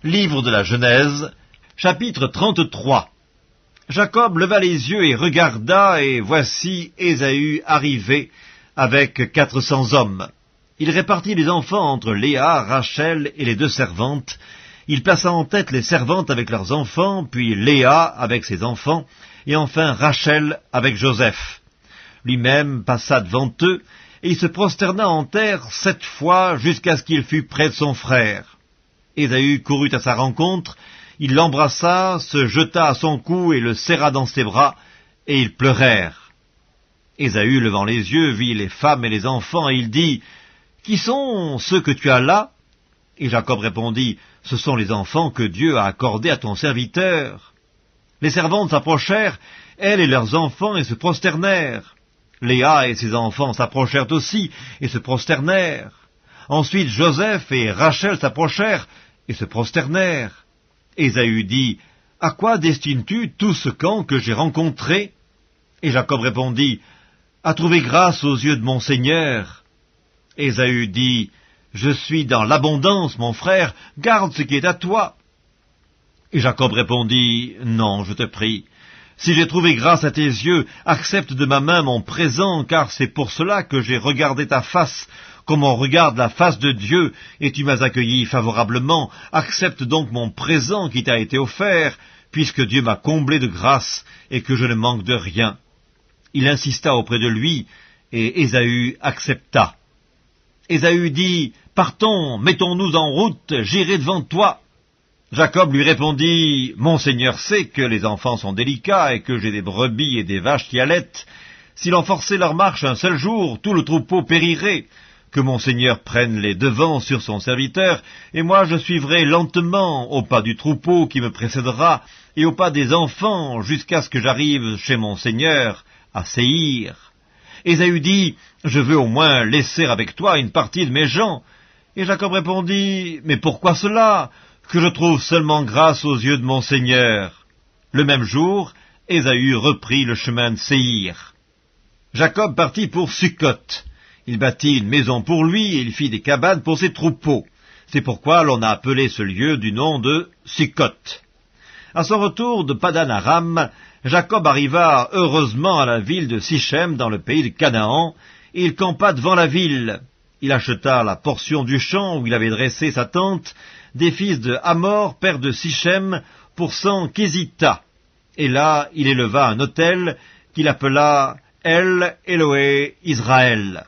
Livre de la Genèse, chapitre 33. Jacob leva les yeux et regarda, et voici Ésaü arrivé avec 400 hommes. Il répartit les enfants entre Léa, Rachel et les 2 servantes. Il plaça en tête les servantes avec leurs enfants, puis Léa avec ses enfants, et enfin Rachel avec Joseph. Lui-même passa devant eux, et il se prosterna en terre 7 fois jusqu'à ce qu'il fût près de son frère. Ésaü courut à sa rencontre, il l'embrassa, se jeta à son cou et le serra dans ses bras, et ils pleurèrent. Ésaü, levant les yeux, vit les femmes et les enfants, et il dit, « Qui sont ceux que tu as là ?» Et Jacob répondit, « Ce sont les enfants que Dieu a accordés à ton serviteur. » Les servantes s'approchèrent, elles et leurs enfants, et se prosternèrent. Léa et ses enfants s'approchèrent aussi, et se prosternèrent. Ensuite Joseph et Rachel s'approchèrent, et se prosternèrent. Ésaü dit, « À quoi destines-tu tout ce camp que j'ai rencontré ?» Et Jacob répondit, « À trouver grâce aux yeux de mon Seigneur. » Ésaü dit, « Je suis dans l'abondance, mon frère, garde ce qui est à toi. » Et Jacob répondit, « Non, je te prie. Si j'ai trouvé grâce à tes yeux, accepte de ma main mon présent, car c'est pour cela que j'ai regardé ta face, comme on regarde la face de Dieu, et tu m'as accueilli favorablement. Accepte donc mon présent qui t'a été offert, puisque Dieu m'a comblé de grâce, et que je ne manque de rien. » Il insista auprès de lui, et Ésaü accepta. Ésaü dit, « Partons, mettons-nous en route, j'irai devant toi. » Jacob lui répondit, « Mon Seigneur sait que les enfants sont délicats, et que j'ai des brebis et des vaches qui allaitent. S'il en forçait leur marche un seul jour, tout le troupeau périrait. Que mon Seigneur prenne les devants sur son serviteur, et moi je suivrai lentement au pas du troupeau qui me précédera, et au pas des enfants, jusqu'à ce que j'arrive chez mon Seigneur, à Séhir. » Ésaü dit, « Je veux au moins laisser avec toi une partie de mes gens. » Et Jacob répondit, « Mais pourquoi cela? Que je trouve seulement grâce aux yeux de mon Seigneur. » Le même jour, Ésaü reprit le chemin de Séhir. Jacob partit pour Sukkot. Il bâtit une maison pour lui, et il fit des cabanes pour ses troupeaux. C'est pourquoi l'on a appelé ce lieu du nom de Sukkot. À son retour de Padan Aram, Jacob arriva heureusement à la ville de Sichem, dans le pays de Canaan, et il campa devant la ville. Il acheta la portion du champ où il avait dressé sa tente des fils de Hamor, père de Sichem, pour 100 kézitas. Et là, il éleva un autel qu'il appela El Elohe Israël.